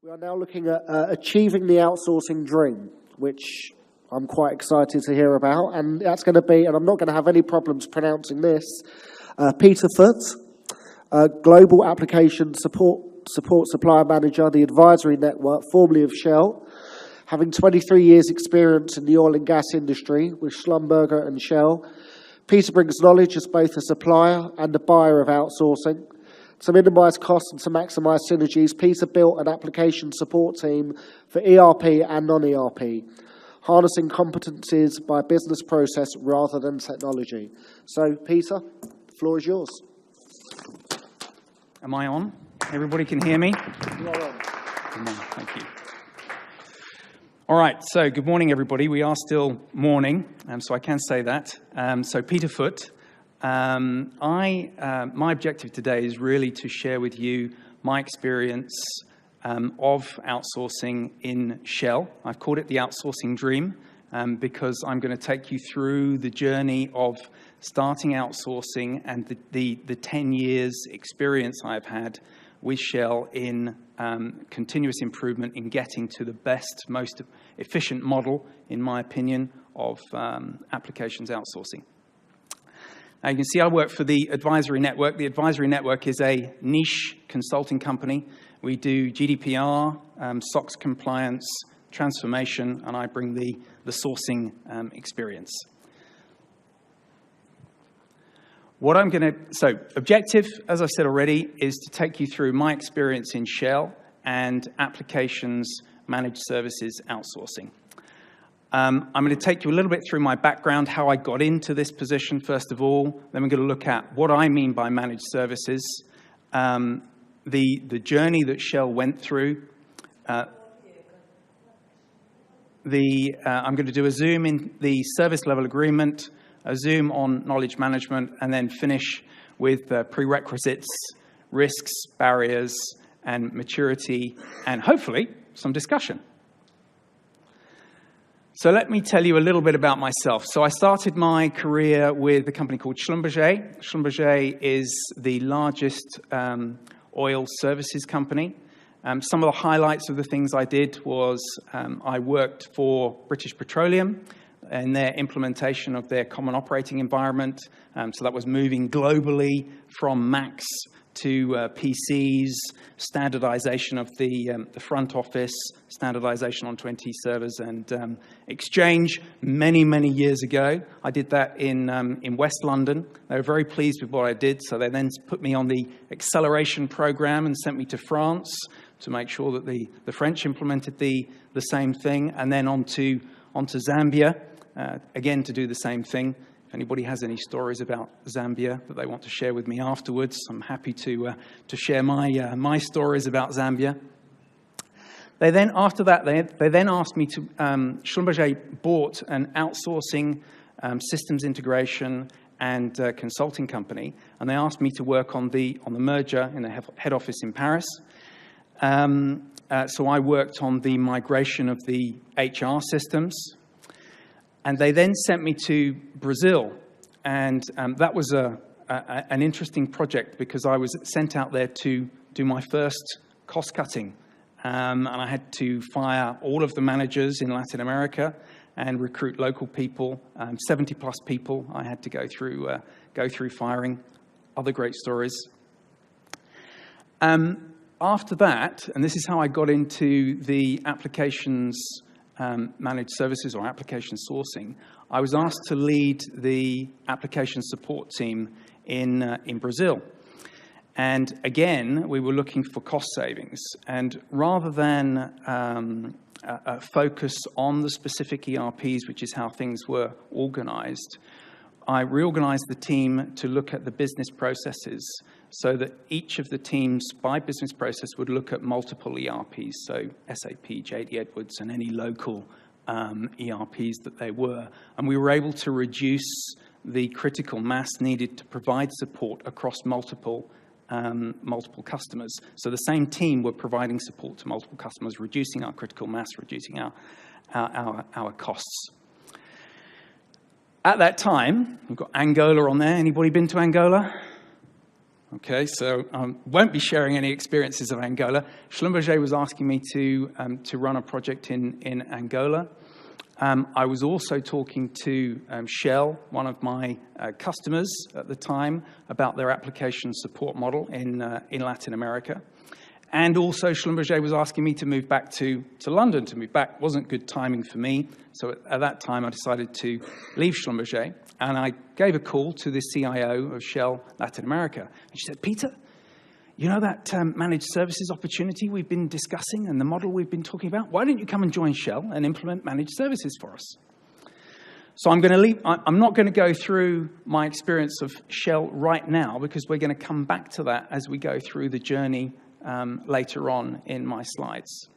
We are now looking at achieving the outsourcing dream, which I'm quite excited to hear about. And that's going to be, and I'm not going to have any problems pronouncing this, Peter Foote, Global Application Support Supplier Manager, the Advisory Network, formerly of Shell, having 23 years experience in the oil and gas industry with Schlumberger and Shell. Peter brings knowledge as both a supplier and a buyer of outsourcing. To minimise costs and to maximise synergies, Peter built an application support team for ERP and non-ERP, harnessing competencies by business process rather than technology. So, Peter, the floor is yours. Am I on? Everybody can hear me? You are on. Come on, thank you. All right, so good morning, everybody. We are still morning, so I can say that. So Peter Foote. My objective today is really to share with you my experience of outsourcing in Shell. I've called it the outsourcing dream because I'm going to take you through the journey of starting outsourcing and the 10 years experience I've had with Shell in continuous improvement in getting to the best, most efficient model, in my opinion, of applications outsourcing. Now you can see I work for the Advisory Network. The Advisory Network is a niche consulting company. We do GDPR, SOX compliance, transformation, and I bring the sourcing experience. So objective, as I said already, is to take you through my experience in Shell and applications managed services outsourcing. I'm going to take you a little bit through my background, how I got into this position, first of all. Then we're going to look at what I mean by managed services, the journey that Shell went through. I'm going to do a zoom in the service level agreement, a zoom on knowledge management, and then finish with prerequisites, risks, barriers, and maturity, and hopefully some discussion. So let me tell you a little bit about myself. So I started my career with a company called Schlumberger. Schlumberger is the largest oil services company. Some of the highlights of the things I did was I worked for British Petroleum in their implementation of their common operating environment. So that was moving globally from Macs to PCs, standardization of the front office, standardization on 20 servers, and Exchange many, many years ago. I did that in West London. They were very pleased with what I did, so they then put me on the acceleration program and sent me to France to make sure that the French implemented the same thing, and then on to Zambia, again to do the same thing. If anybody has any stories about Zambia that they want to share with me afterwards, I'm happy to share my stories about Zambia. They then, after that, they then asked me to. Schlumberger bought an outsourcing systems integration and consulting company, and they asked me to work on the merger in the head office in Paris. So I worked on the migration of the HR systems. And they then sent me to Brazil, and that was an interesting project because I was sent out there to do my first cost cutting, and I had to fire all of the managers in Latin America and recruit local people, 70 plus people. I had to go through firing. Other great stories. After that, and this is how I got into the applications managed services or application sourcing, I was asked to lead the application support team in Brazil. And again, we were looking for cost savings. And rather than focus on the specific ERPs, which is how things were organized, I reorganized the team to look at the business processes so that each of the teams by business process would look at multiple ERPs, so SAP, JD Edwards, and any local ERPs that they were. And we were able to reduce the critical mass needed to provide support across multiple customers. So the same team were providing support to multiple customers, reducing our critical mass, reducing our costs. At that time, we've got Angola on there. Anybody been to Angola? Okay, so I won't be sharing any experiences of Angola. Schlumberger was asking me to run a project in Angola. I was also talking to Shell, one of my customers at the time, about their application support model in Latin America. And also Schlumberger was asking me to move back to London. To move back wasn't good timing for me. So at that time, I decided to leave Schlumberger. And I gave a call to the CIO of Shell Latin America. And she said, Peter, you know that managed services opportunity we've been discussing and the model we've been talking about? Why don't you come and join Shell and implement managed services for us? So I'm not going to go through my experience of Shell right now, because we're going to come back to that as we go through the journey later on in my slides.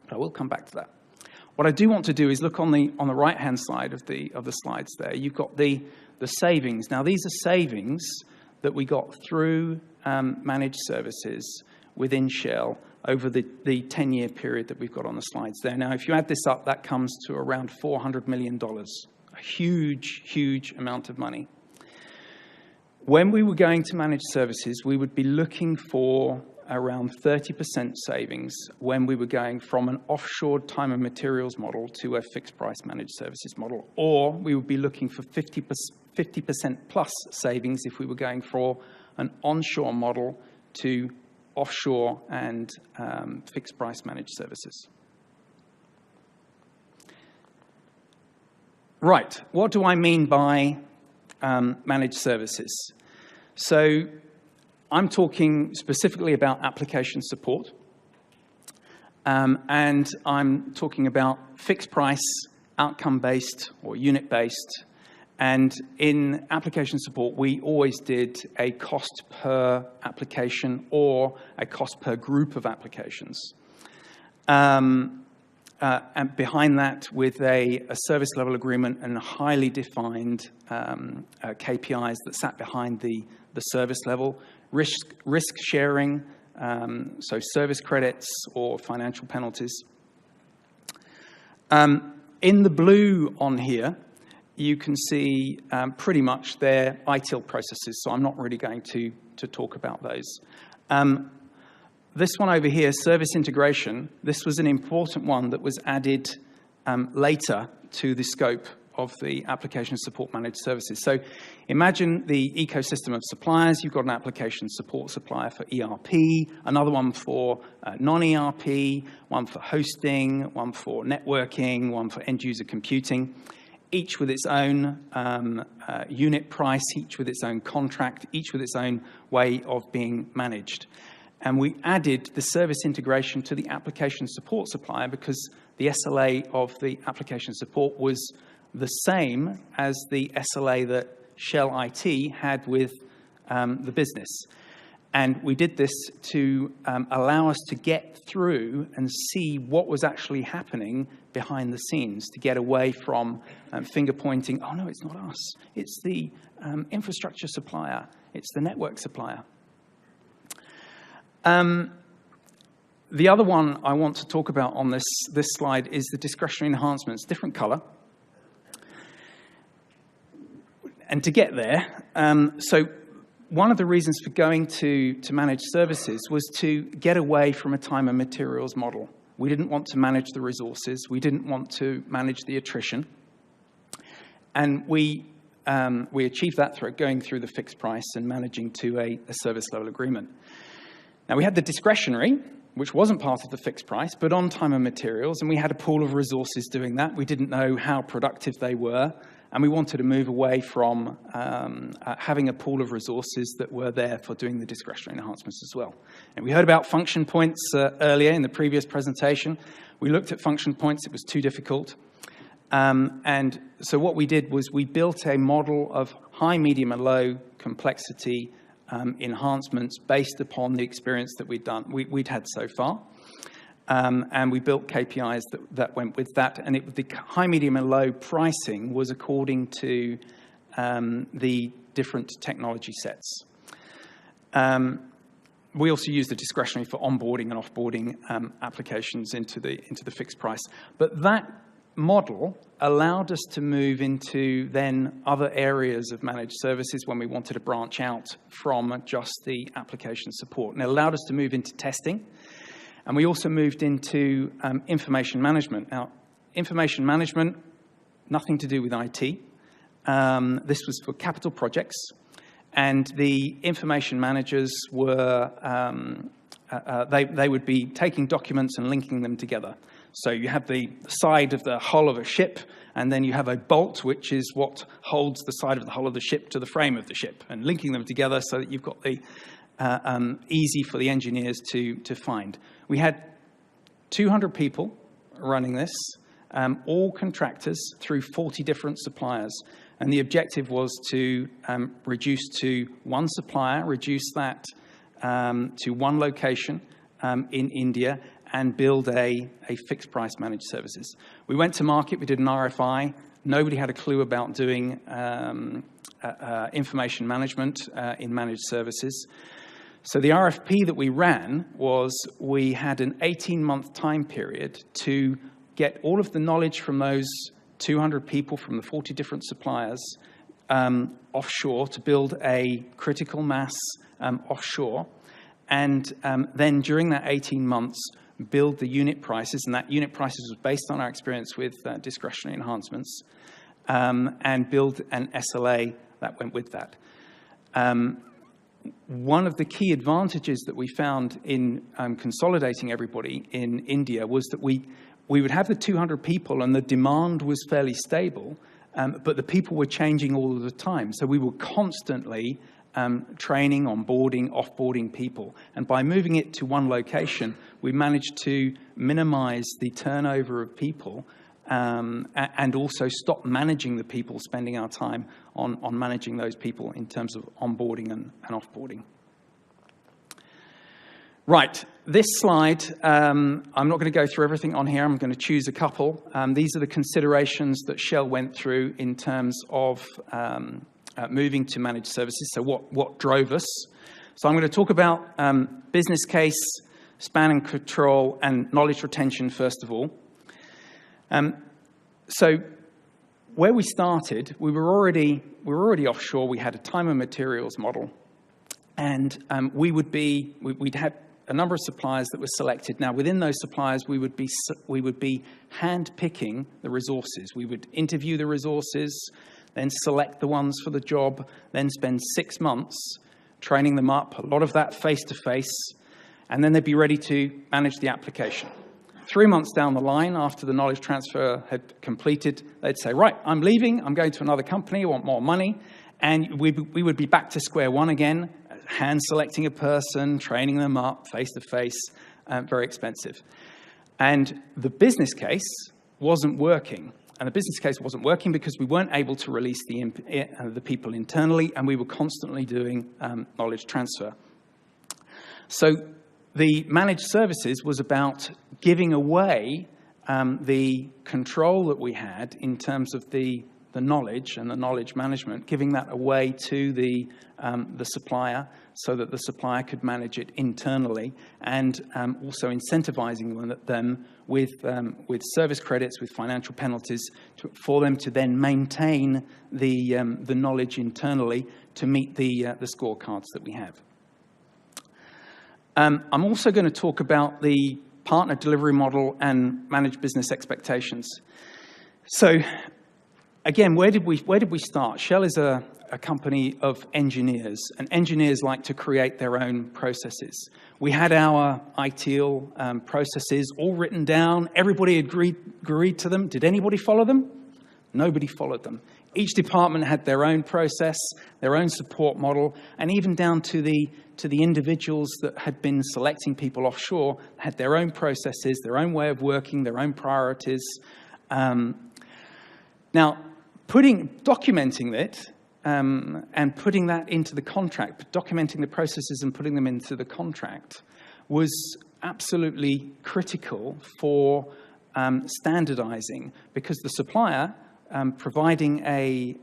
But I will come back to that. What I do want to do is look on the right-hand side of the slides there. You've got the savings. Now, these are savings that we got through managed services within Shell over the 10-year period that we've got on the slides there. Now, if you add this up, that comes to around $400 million, a huge, huge amount of money. When we were going to managed services, we would be looking for around 30% savings when we were going from an offshore time and materials model to a fixed price managed services model, or we would be looking for 50% plus savings if we were going for an onshore model to offshore and fixed price managed services. Right, what do I mean by managed services? So I'm talking specifically about application support, and I'm talking about fixed price, outcome-based or unit-based. And in application support, we always did a cost per application or a cost per group of applications. And behind that, with a service level agreement and highly defined KPIs that sat behind the service level, risk sharing, so service credits or financial penalties. In the blue on here, you can see pretty much their ITIL processes, so I'm not really going to talk about those. This one over here, service integration, this was an important one that was added later to the scope of the application support managed services. So imagine the ecosystem of suppliers. You've got an application support supplier for ERP, another one for non-ERP, one for hosting, one for networking, one for end-user computing, each with its own unit price, each with its own contract, each with its own way of being managed. And we added the service integration to the application support supplier because the SLA of the application support was the same as the SLA that Shell IT had with the business. And we did this to allow us to get through and see what was actually happening behind the scenes, to get away from finger pointing, oh no, it's not us, it's the infrastructure supplier, it's the network supplier. The other one I want to talk about on this slide is the discretionary enhancements, different color. And to get there, so one of the reasons for going to managed services was to get away from a time and materials model. We didn't want to manage the resources. We didn't want to manage the attrition. And we achieved that through going through the fixed price and managing to a service level agreement. Now, we had the discretionary, which wasn't part of the fixed price, but on time and materials, and we had a pool of resources doing that. We didn't know how productive they were, and we wanted to move away from having a pool of resources that were there for doing the discretionary enhancements as well. And we heard about function points earlier in the previous presentation. We looked at function points. It was too difficult. And so what we did was we built a model of high, medium, and low complexity enhancements based upon the experience that we'd had so far. And we built KPIs that went with that. And the high, medium, and low pricing was according to the different technology sets. We also used the discretionary for onboarding and offboarding applications into the fixed price. But that model allowed us to move into then other areas of managed services when we wanted to branch out from just the application support. And it allowed us to move into testing. And we also moved into information management. Now, information management, nothing to do with IT. This was for capital projects. And the information managers were, they would be taking documents and linking them together. So you have the side of the hull of a ship, and then you have a bolt, which is what holds the side of the hull of the ship to the frame of the ship, and linking them together so that you've got the easy for the engineers to find. We had 200 people running this, all contractors through 40 different suppliers. And the objective was to reduce to one supplier, reduce that to one location in India, and build a fixed price managed services. We went to market, we did an RFI. Nobody had a clue about doing information management in managed services. So the RFP that we ran was, we had an 18-month time period to get all of the knowledge from those 200 people from the 40 different suppliers offshore to build a critical mass offshore. And then during that 18 months, build the unit prices, and that unit prices was based on our experience with discretionary enhancements, and build an SLA that went with that. One of the key advantages that we found in consolidating everybody in India was that we would have the 200 people and the demand was fairly stable, but the people were changing all of the time. So we were constantly training, onboarding, offboarding people. And by moving it to one location, we managed to minimize the turnover of people and also stop managing the people, spending our time on managing those people in terms of onboarding and offboarding. Right, this slide, I'm not going to go through everything on here. I'm going to choose a couple. These are the considerations that Shell went through in terms of moving to managed services. So what drove us? So I'm going to talk about business case, span and control, and knowledge retention first of all. So where we started, we were already offshore. We had a time and materials model, and we'd have a number of suppliers that were selected. Now, within those suppliers, we would be hand-picking the resources. We would interview the resources, then select the ones for the job, then spend 6 months training them up, a lot of that face-to-face, and then they'd be ready to manage the application. 3 months down the line, after the knowledge transfer had completed, they'd say, right, I'm leaving, I'm going to another company, I want more money, and we would be back to square one again, hand-selecting a person, training them up, face-to-face, very expensive. And the business case wasn't working. And the business case wasn't working because we weren't able to release the people internally, and we were constantly doing knowledge transfer. So the managed services was about giving away the control that we had in terms of the knowledge and the knowledge management, giving that away to the supplier so that the supplier could manage it internally, and also incentivizing them with service credits, with financial penalties, for them to then maintain the knowledge internally to meet the scorecards that we have. I'm also going to talk about the partner delivery model and managed business expectations. So, again, where did we start? Shell is a company of engineers, and engineers like to create their own processes. We had our ITIL processes all written down. Everybody agreed to them. Did anybody follow them? Nobody followed them. Each department had their own process, their own support model, and even down to the individuals that had been selecting people offshore had their own processes, their own way of working, their own priorities. Now, documenting it and putting that into the contract, documenting the processes and putting them into the contract was absolutely critical for standardizing, because the supplier providing a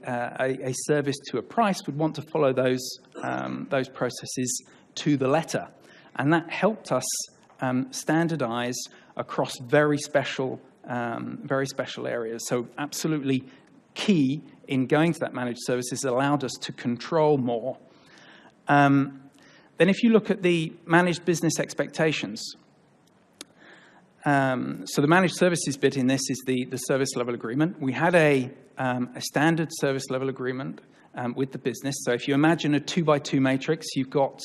service to a price would want to follow those processes to the letter, and that helped us standardize across very special areas. So absolutely key in going to that managed services allowed us to control more. Then if you look at the managed business expectations, so the managed services bit in this is the service level agreement. We had a standard service level agreement with the business. So if you imagine a 2x2 matrix, you've got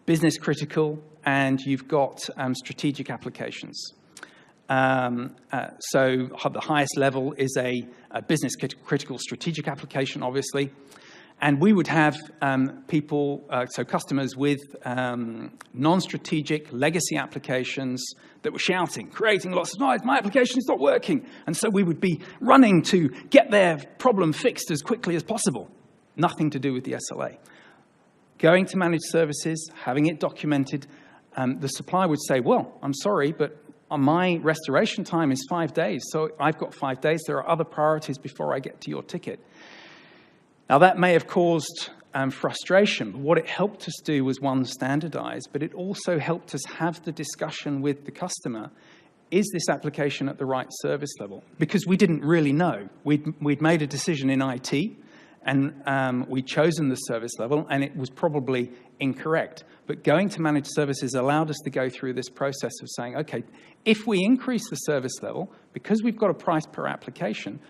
business critical and you've got strategic applications. So the highest level is a business critical strategic application, obviously. And we would have people, so customers with non-strategic legacy applications that were shouting, creating lots of noise, my application is not working. And so we would be running to get their problem fixed as quickly as possible. Nothing to do with the SLA. Going to managed services, having it documented, the supplier would say, well, I'm sorry, but my restoration time is 5 days. So I've got 5 days. There are other priorities before I get to your ticket. Now, that may have caused frustration, but what it helped us do was, one, standardize, but it also helped us have the discussion with the customer. Is this application at the right service level? Because we didn't really know. We'd made a decision in IT, and we'd chosen the service level, and it was probably incorrect. But going to managed services allowed us to go through this process of saying, okay, if we increase the service level, because we've got a price per application,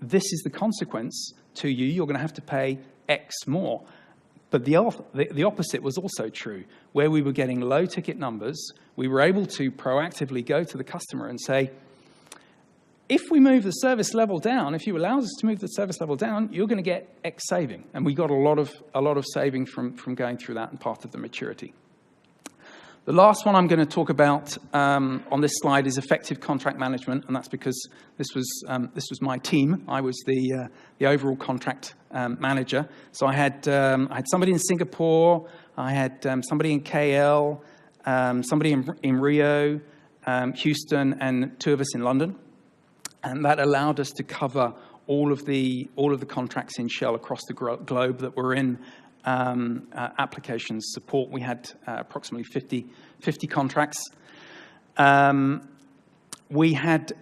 this is the consequence to you. You're going to have to pay X more. But the opposite was also true. Where we were getting low ticket numbers, we were able to proactively go to the customer and say, if we move the service level down, if you allow us to move the service level down, you're going to get X saving. And we got a lot of saving from going through that and part of the maturity. The last one I'm going to talk about on this slide is effective contract management, and that's because this was my team. I was the overall contract manager. So I had somebody in Singapore, I had somebody in KL, somebody in Rio, Houston, and 2 of us in London, and that allowed us to cover all of the contracts in Shell across the globe that were in applications support. We had approximately 50 contracts. We had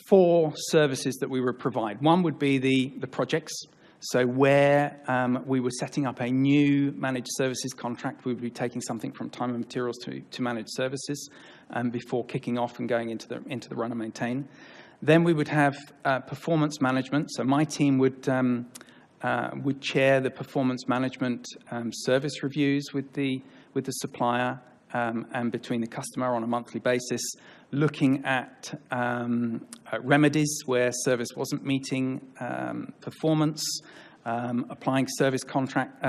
4 services that we would provide. One would be the projects. So where we were setting up a new managed services contract, we would be taking something from time and materials to managed services before kicking off and going into the run and maintain. Then we would have performance management. So my team would chair the performance management service reviews with the supplier and between the customer on a monthly basis, looking at remedies where service wasn't meeting performance, applying service contract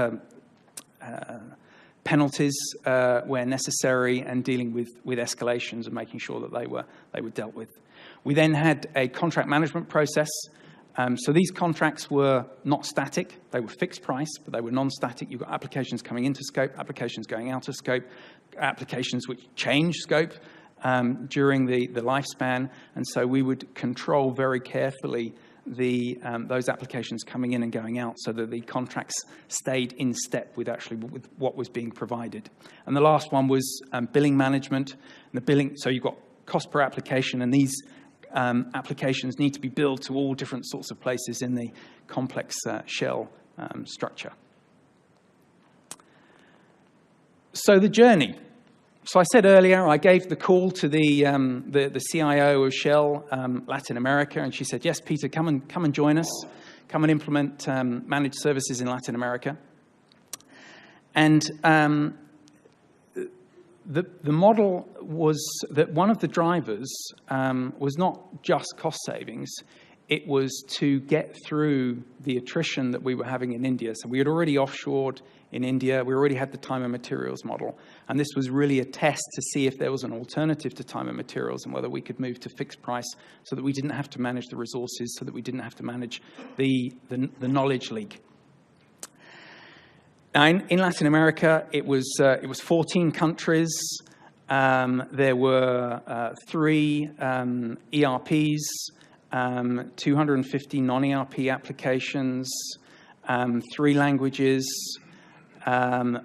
penalties where necessary, and dealing with escalations and making sure that they were dealt with. We then had a contract management process. So these contracts were not static. They were fixed price, but they were non-static. You've got applications coming into scope, applications going out of scope, applications which change scope during the lifespan. And so we would control very carefully those applications coming in and going out so that the contracts stayed in step with what was being provided. And the last one was billing management. And the billing, so you've got cost per application, and these applications need to be billed to all different sorts of places in the complex Shell structure. So the journey. So I said earlier, I gave the call to the CIO of Shell Latin America, and she said, yes, Peter, come and join us. Come and implement managed services in Latin America. And the model was that one of the drivers was not just cost savings. It was to get through the attrition that we were having in India. So we had already offshored in India. We already had the time and materials model. And this was really a test to see if there was an alternative to time and materials and whether we could move to fixed price so that we didn't have to manage the resources, so that we didn't have to manage the knowledge leak. Now, in Latin America, it was 14 countries. There were 3 ERPs, 250 non-ERP applications, 3 languages,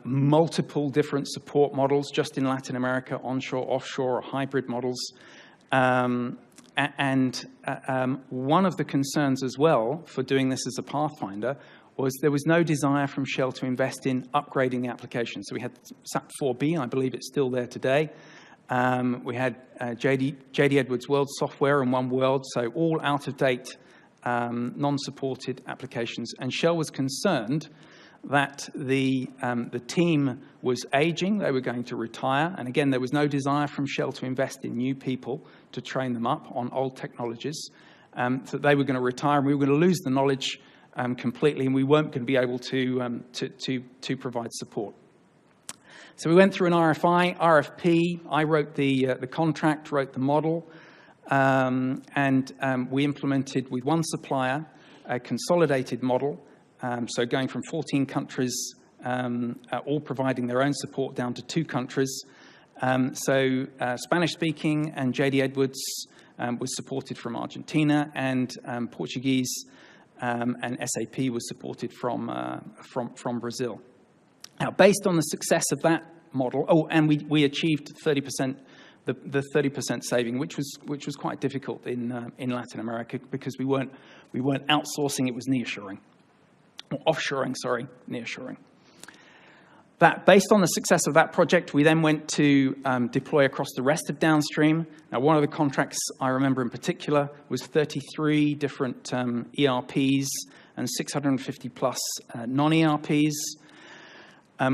multiple different support models just in Latin America, onshore, offshore, hybrid models. And one of the concerns as well for doing this as a Pathfinder was there was no desire from Shell to invest in upgrading the application. So we had SAP 4B, I believe it's still there today. We had JD Edwards World Software and One World, so all out-of-date, non-supported applications. And Shell was concerned that the team was aging, they were going to retire, and again, there was no desire from Shell to invest in new people to train them up on old technologies, so they were going to retire, and we were going to lose the knowledge completely, and we weren't going to be able to provide support. So we went through an RFP, I wrote the contract, wrote the model, and we implemented with one supplier a consolidated model. So going from 14 countries, all providing their own support, down to 2 countries. So Spanish-speaking and JD Edwards was supported from Argentina, and Portuguese and SAP was supported from Brazil. Now, based on the success of that model, and we achieved 30%, the 30% saving, which was quite difficult in Latin America because we weren't outsourcing; it was nearshoring. Offshoring, sorry, nearshoring. That, based on the success of that project, we then went to deploy across the rest of downstream. Now, one of the contracts I remember in particular was 33 different ERPs and 650 plus non-ERPs.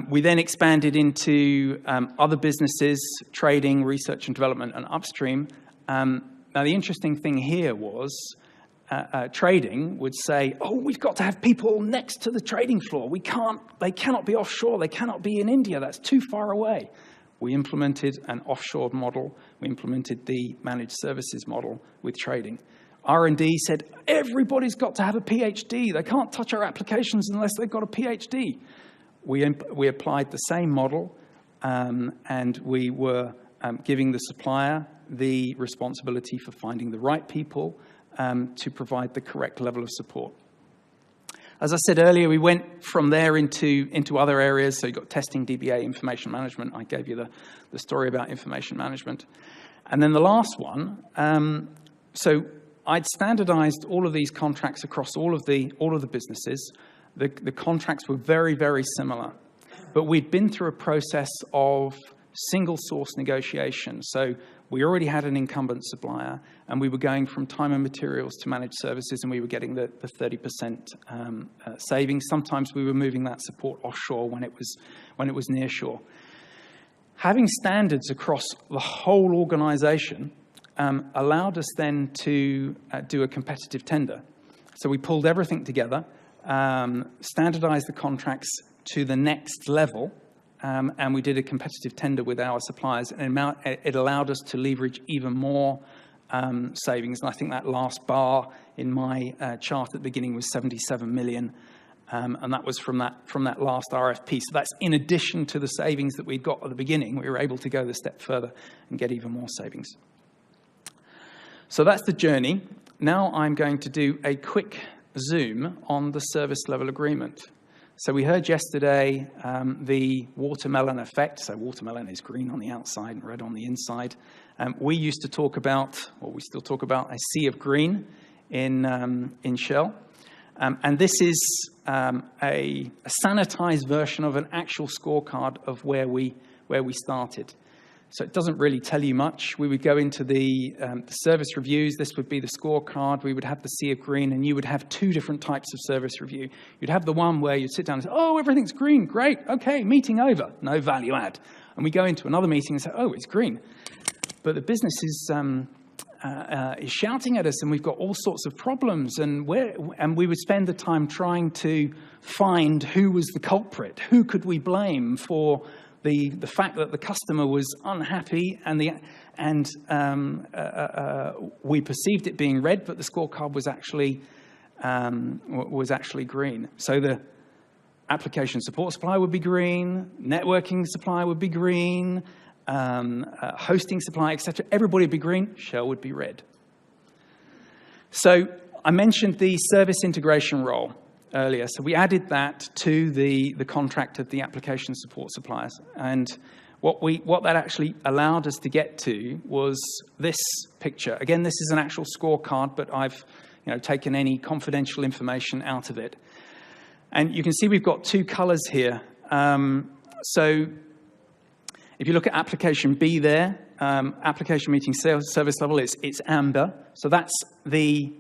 We then expanded into other businesses, trading, research and development, and upstream. Now, the interesting thing here was trading would say, oh, we've got to have people next to the trading floor. They cannot be offshore. They cannot be in India. That's too far away. We implemented an offshore model. We implemented the managed services model with trading. R&D said, everybody's got to have a PhD. They can't touch our applications unless they've got a PhD. We applied the same model, and we were giving the supplier the responsibility for finding the right people to provide the correct level of support. As I said earlier, we went from there into other areas. So you got testing, DBA, information management. I gave you the story about information management. And then the last one, so I'd standardized all of these contracts across all of the businesses. The contracts were very, very similar, but we'd been through a process of single source negotiation. So we already had an incumbent supplier, and we were going from time and materials to managed services, and we were getting the 30% savings. Sometimes we were moving that support offshore when it was near shore. Having standards across the whole organization allowed us then to do a competitive tender. So we pulled everything together, standardized the contracts to the next level, and we did a competitive tender with our suppliers, and it allowed us to leverage even more savings. And I think that last bar in my chart at the beginning was 77 million, and that was from that last RFP. So that's in addition to the savings that we'd got at the beginning. We were able to go the step further and get even more savings. So that's the journey. Now I'm going to do a quick zoom on the service level agreement. So we heard yesterday the watermelon effect. So watermelon is green on the outside and red on the inside. We used to talk about, or we still talk about, a sea of green in Shell. And this is a sanitized version of an actual scorecard of where we started. So it doesn't really tell you much. We would go into the service reviews. This would be the scorecard. We would have the sea of green, and you would have 2 different types of service review. You'd have the one where you'd sit down and say, oh, everything's green, great, okay, meeting over, no value add. And we go into another meeting and say, oh, it's green. But the business is shouting at us, and we've got all sorts of problems, and we would spend the time trying to find who was the culprit, who could we blame for the fact that the customer was unhappy, and we perceived it being red, but the scorecard was actually green. So the application support supplier would be green, networking supplier would be green, hosting supplier, etc. Everybody would be green. Shell would be red. So I mentioned the service integration role earlier. So we added that to the contract of the application support suppliers. And what that actually allowed us to get to was this picture. Again, this is an actual scorecard, but I've taken any confidential information out of it. And you can see we've got two colors here. So if you look at application B there, application meeting service level, it's amber. So that's the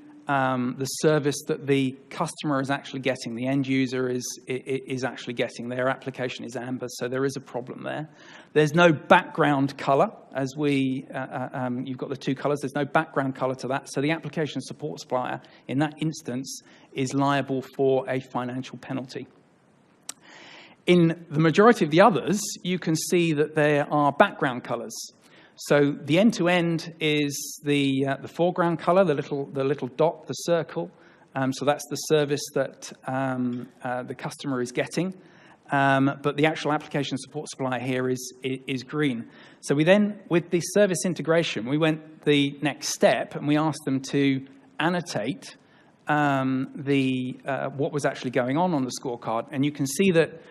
service that the customer is actually getting. The end user is actually getting. Their application is amber, so there is a problem there. There's no background color, as you've got the two colors. There's no background color to that. So the application support supplier, in that instance, is liable for a financial penalty. In the majority of the others, you can see that there are background colors. So the end-to-end is the foreground color, the little dot, the circle. So that's the service that the customer is getting. But the actual application support supplier here is green. So we then, with the service integration, we went the next step and we asked them to annotate what was actually going on the scorecard. And you can see that,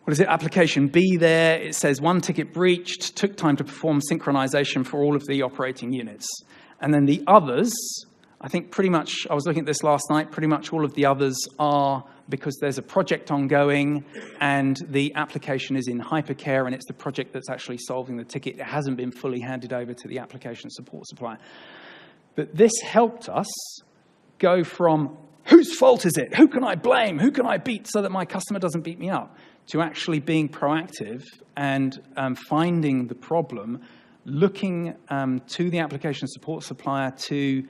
what is it, application B there, it says 1 ticket breached, took time to perform synchronization for all of the operating units. And then the others, I think pretty much, I was looking at this last night, pretty much all of the others are because there's a project ongoing and the application is in hypercare and it's the project that's actually solving the ticket. It hasn't been fully handed over to the application support supplier. But this helped us go from whose fault is it? Who can I blame? Who can I beat so that my customer doesn't beat me up? To actually being proactive and finding the problem, looking to the application support supplier to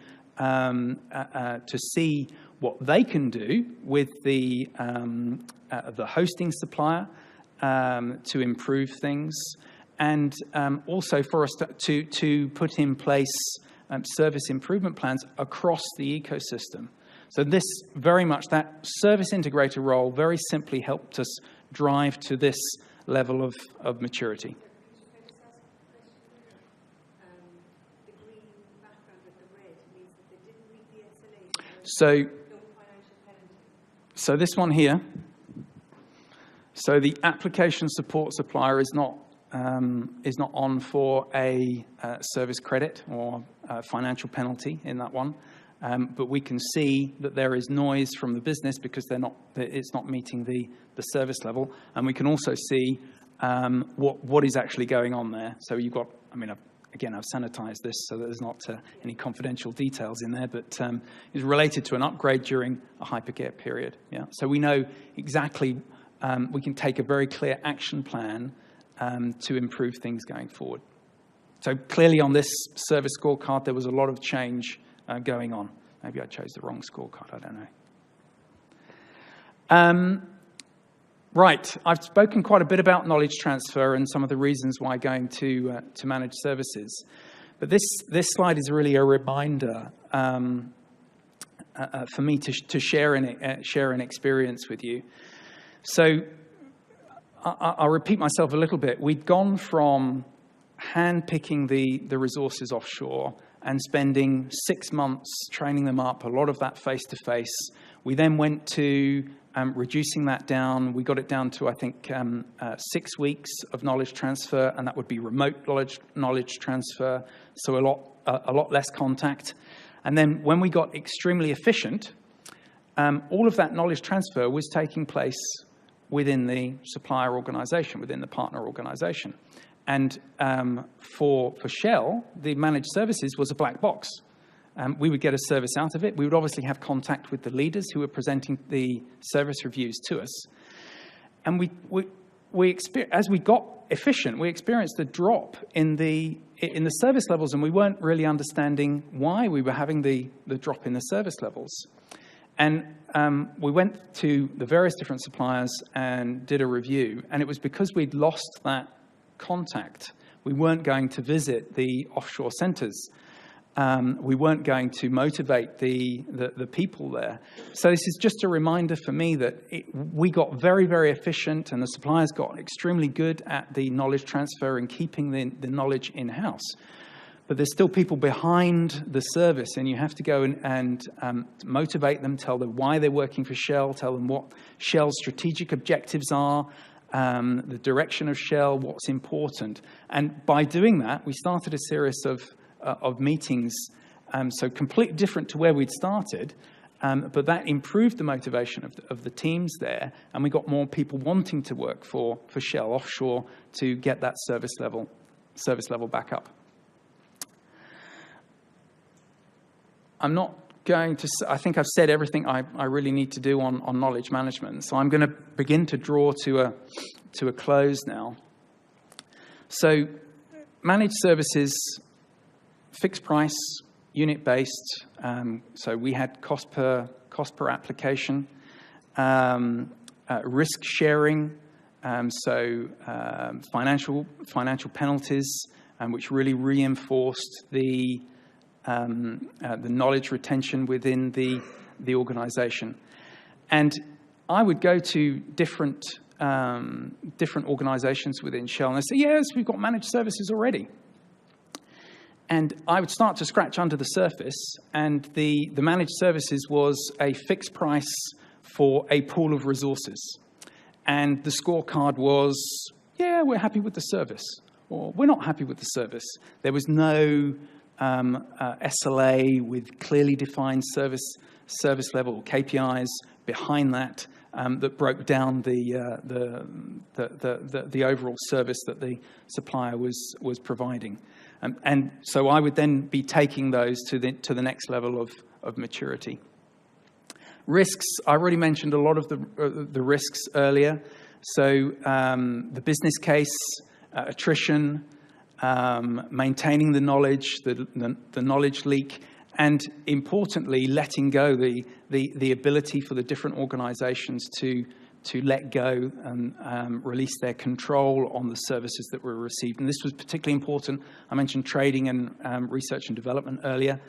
see what they can do with the hosting supplier to improve things, and also for us to put in place service improvement plans across the ecosystem. So this very much, that service integrator role very simply helped us drive to this level of maturity. The green background with the red means that they didn't meet the SLA. So no financial penalty. So this one here, so the application support supplier is not on for a service credit or a financial penalty in that one. But we can see that there is noise from the business because it's not meeting the service level. And we can also see what is actually going on there. So you've got, again, I've sanitized this so that there's not any confidential details in there, but it's related to an upgrade during a hypercare period. Yeah. So we know exactly, we can take a very clear action plan to improve things going forward. So clearly on this service scorecard, there was a lot of change going on. Maybe I chose the wrong scorecard, I don't know. Right, I've spoken quite a bit about knowledge transfer and some of the reasons why going to managed services. But this slide is really a reminder for me to share an experience with you. So I'll repeat myself a little bit. We'd gone from hand-picking the resources offshore and spending 6 months training them up, a lot of that face-to-face. We then went to reducing that down. We got it down to, I think, 6 weeks of knowledge transfer, and that would be remote knowledge transfer, so a lot less contact. And then when we got extremely efficient, all of that knowledge transfer was taking place within the supplier organization, within the partner organization. And for Shell, the managed services was a black box. We would get a service out of it. We would obviously have contact with the leaders who were presenting the service reviews to us. And as we got efficient, we experienced a drop in the service levels, and we weren't really understanding why we were having the drop in the service levels. And we went to the various different suppliers and did a review, and it was because we'd lost that contact. We weren't going to visit the offshore centers. We weren't going to motivate the people there. So this is just a reminder for me that we got very, very efficient, and the suppliers got extremely good at the knowledge transfer and keeping the knowledge in-house. but there's still people behind the service, and you have to go and motivate them, tell them why they're working for Shell, tell them what Shell's strategic objectives are, the direction of Shell, what's important. And by doing that, we started a series of meetings, so completely different to where we'd started, but that improved the motivation of the teams there, and we got more people wanting to work for Shell offshore to get that service level back up. I'm not going to, I think I've said everything I really need to do on knowledge management. So I'm going to begin to draw to a close now. So managed services, fixed price, unit-based. So we had cost per application, risk sharing. So financial penalties, which really reinforced the knowledge retention within the organization. And I would go to different organizations within Shell, and they say, yes, we've got managed services already. And I would start to scratch under the surface, and the managed services was a fixed price for a pool of resources. And the scorecard was, yeah, we're happy with the service, or we're not happy with the service. There was no SLA with clearly defined service level KPIs behind that that broke down the overall service that the supplier was providing, and so I would then be taking those to the next level of maturity. Risks, I already mentioned a lot of the risks earlier. So the business case, attrition, maintaining the knowledge, the knowledge leak, and importantly, letting go the ability for the different organizations to let go and release their control on the services that were received. And this was particularly important. I mentioned trading and research and development earlier.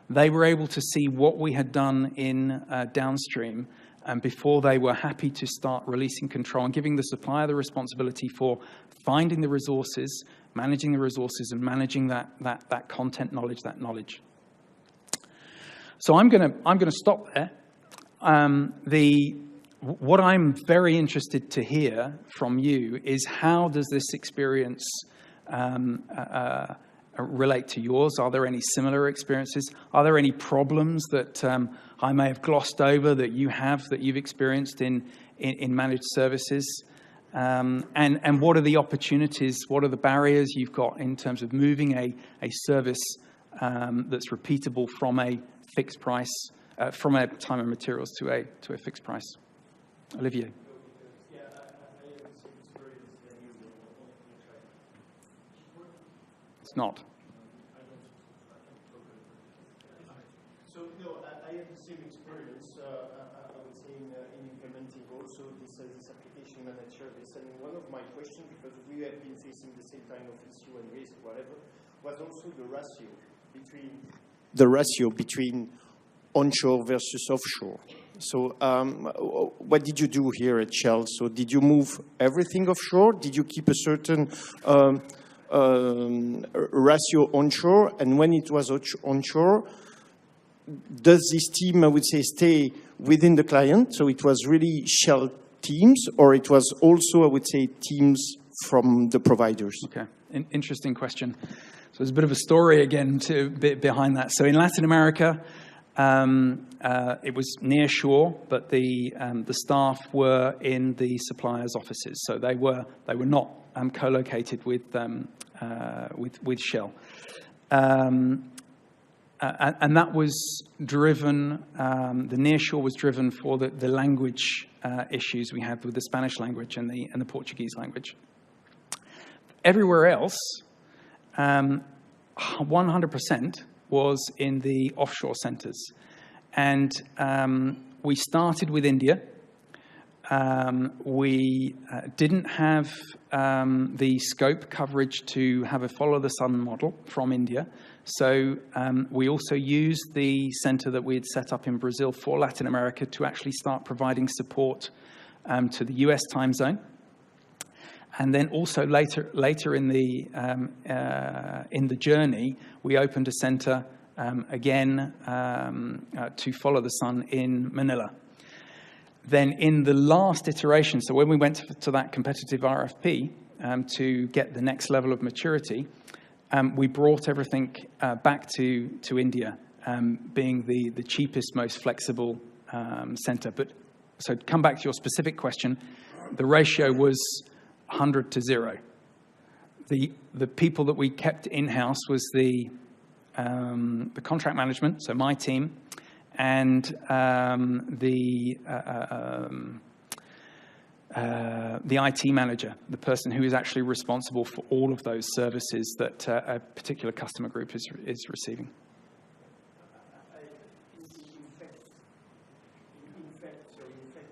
They were able to see what we had done in downstream, and before they were happy to start releasing control and giving the supplier the responsibility for finding the resources, managing the resources, and managing that content knowledge, that knowledge. So I'm gonna stop there. What I'm very interested to hear from you is, how does this experience relate to yours? Are there any similar experiences? Are there any problems that I may have glossed over that you've experienced in managed services? And what are the opportunities? What are the barriers you've got in terms of moving a service that's repeatable from a fixed price, from a time and materials to a fixed price? Olivier. It's not. So, no, I have the same experience, I would say, in implementing also this application managed service. And one of my questions, because we have been facing the same kind of issue and risk, whatever, was also the ratio between onshore versus offshore. So what did you do here at Shell? So did you move everything offshore? Did you keep a certain ratio onshore? And when it was onshore, does this team, I would say, stay within the client? So it was really Shell teams, or it was also, I would say, teams from the providers? Okay, interesting question. So there's a bit of a story again behind that. So in Latin America, it was near shore, but the staff were in the suppliers' offices, so they were not co-located with Shell, and that was driven. The near shore was driven for the language issues we had with the Spanish language and the Portuguese language. Everywhere else, 100% was in the offshore centers. And we started with India. We didn't have the scope coverage to have a follow-the-sun model from India. So we also used the center that we had set up in Brazil for Latin America to actually start providing support to the US time zone. And then also later in the journey, we opened a center again to follow the sun in Manila. Then in the last iteration, so when we went to that competitive RFP to get the next level of maturity, we brought everything back to India, being the cheapest, most flexible center. But so to come back to your specific question, the ratio was 100 to 0. The people that we kept in-house was the contract management, so my team, and the IT manager, the person who is actually responsible for all of those services that a particular customer group is receiving.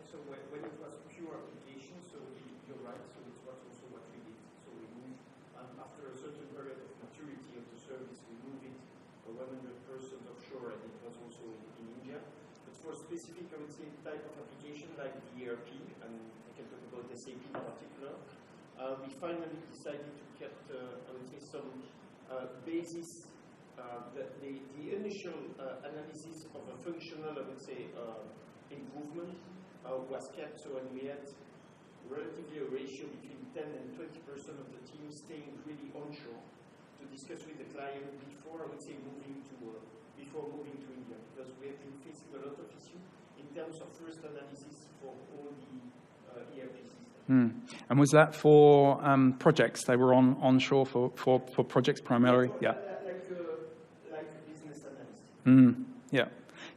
So when it was pure application, so you're right, so it was also what we did. So we moved, after a certain period of maturity of the service, we moved it 100% offshore, and it was also in India. But for specific, I would say, type of application like the ERP, and I can talk about SAP in particular, we finally decided to get, I would say, some basis. The initial analysis of a functional, I would say, improvement was kept, so and we had relatively a ratio between 10 and 20% of the team staying really onshore to discuss with the client before, I would say, moving to India, because we have been facing a lot of issues in terms of first analysis for all the ERP systems. And was that for projects? They were onshore for projects primarily? Yeah. Like a business analyst.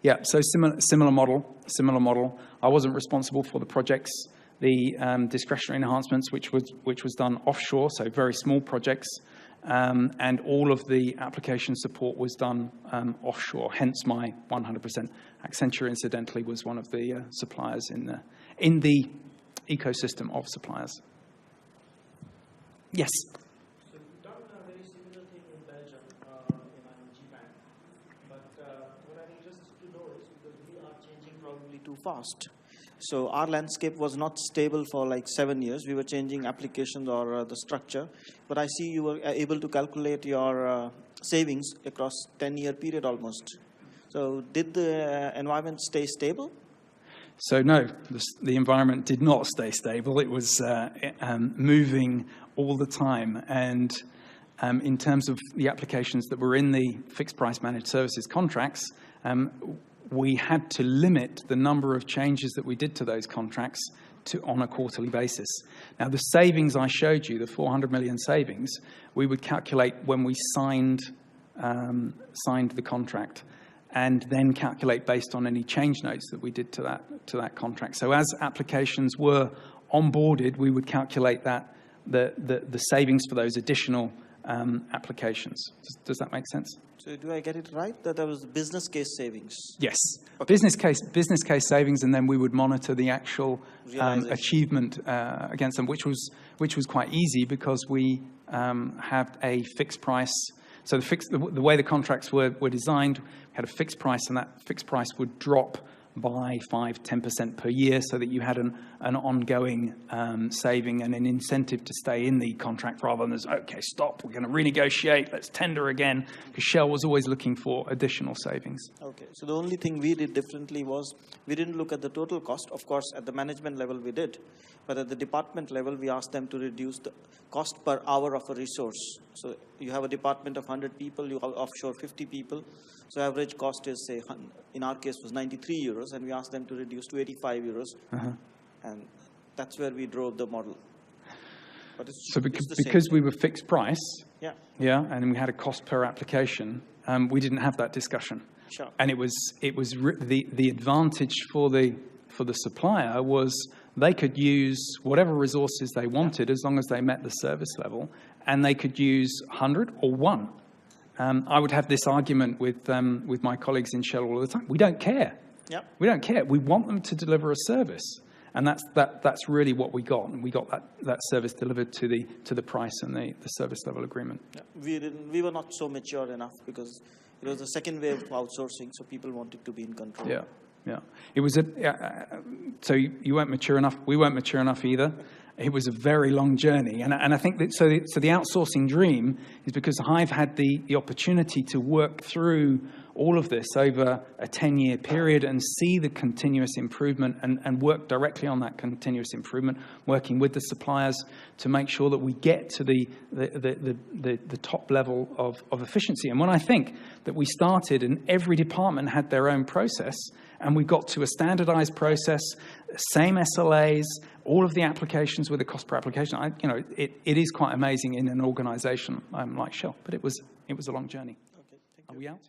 Yeah. So similar model. I wasn't responsible for the projects, the discretionary enhancements, which was done offshore, so very small projects, and all of the application support was done offshore. Hence my 100%. Accenture, incidentally, was one of the suppliers in the ecosystem of suppliers. Yes. So we've done a very similar thing in Belgium, in ING Bank. But what I think just to know is because we are changing probably too fast. So our landscape was not stable for like 7 years. We were changing applications or the structure. But I see you were able to calculate your savings across 10-year period almost. So did the environment stay stable? So no, the environment did not stay stable. It was moving all the time. And in terms of the applications that were in the fixed price managed services contracts, we had to limit the number of changes that we did to those contracts on a quarterly basis. Now, the savings I showed you, the 400 million savings, we would calculate when we signed the contract, and then calculate based on any change notes that we did to that contract. So as applications were onboarded, we would calculate that the savings for those additional applications. Does that make sense? So do I get it right that there was business case savings? Yes, okay. business case savings, and then we would monitor the actual achievement against them, which was quite easy because we had a fixed price. So the way the contracts were designed, we had a fixed price, and that fixed price would drop by 5-10% per year, so that you had an ongoing saving and an incentive to stay in the contract, rather than okay, stop, we're going to renegotiate, let's tender again, because Shell was always looking for additional savings. Okay, so the only thing we did differently was we didn't look at the total cost. Of course, at the management level we did, but at the department level we asked them to reduce the cost per hour of a resource. So you have a department of 100 people, you offshore 50 people. So average cost is, say, in our case was 93 euros, and we asked them to reduce to 85 euros. And that's where we drove the model. But so because we were fixed price, yeah, and we had a cost per application, we didn't have that discussion. Sure. And it was the advantage for the supplier was they could use whatever resources they wanted, as long as they met the service level, and they could use 100 or 1. I would have this argument with my colleagues in Shell all the time. We don't care. Yep. We don't care. We want them to deliver a service, and that's really what we got. And we got that service delivered to the price and the service level agreement. Yeah. We were not so mature enough because it was the second wave of outsourcing, so people wanted to be in control. Yeah. It was so you weren't mature enough. We weren't mature enough either. it was a very long journey. And I think that, so the outsourcing dream is because I've had the opportunity to work through all of this over a 10-year period and see the continuous improvement and work directly on that continuous improvement, working with the suppliers to make sure that we get to the top level of efficiency. And when I think that we started and every department had their own process, and we got to a standardized process, same SLAs, all of the applications with a cost per application, it is quite amazing in an organization like Shell. But it was a long journey. Okay, thank Are you. we out?